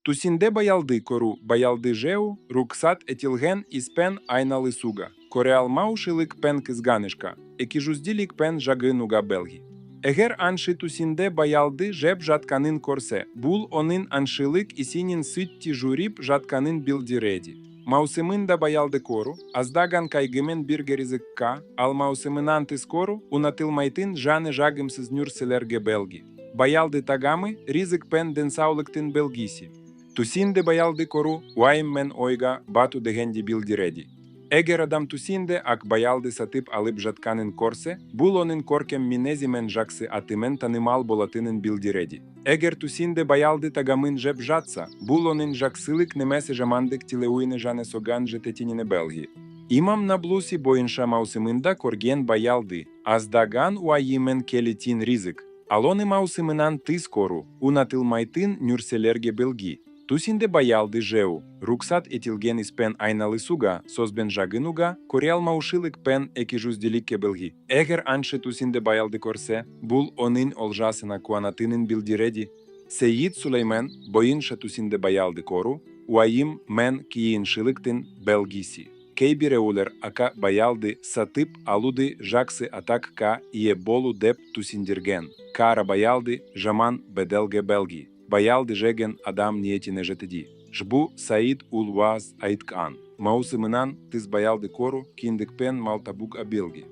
Тусінде баялды кору, баялды жеу, руксат етілген іспен айнали суга. Кореал маушилик пен кизганишка, екіжузділік пен жагинуга белгі. Егер анши тусінде баялды жеп жатканын корсе, бул онын аншилик исинин сытти журиб жатканын билдиреди. Маусымында баялды кору, аздаган кайгымен биргеризикка, ал маусымынанты скору унатылмайтын жаны жагымсыз нюрселерге белги. Баялды тагамы ризик пен денсаулыктын белгиси. Тусінде баялды кору уайым мен ойга бату дегенди билдиреди. Егер адам тусінде ак баялды сатып алып жатканын корсе, бул онын коркем минези мен жаксы атымен танымал болатынын билдиреди. Егер тусінде баялды тагамын жеп жатса, бул онын жаксылык немесе жамандык тилеуйны жане соган жететинине белги. Имам на блуси боюнша маусымында корген баялды, аздаган уайымен келетин ризик. Алоны маусымынан тыз кору, унатылмайтын нюрселерге белги. Тусінде баялды жеу, руксат етілген іспен айналы суга, созбен жагынуга, кореал маушылык пен екіжузділікке білгі. Егер аншы тусінде баялды корсе, бұл онын олжасына куанатынын білдіреди. Сейид Сулеймен бойынша тусінде баялды кору, уайым мен киіншіліктін белгісі. Кейбіреулер ака баялды сатып алуды жаксы атакка ие болу деп тусіндерген. Кара баялды жаман беделге белги. Баялды жеген адам ниетіне жетеді. Жбу Саид Улваз айткан. Маусымынан тыз баялды кору киндікпен малтабук абилги.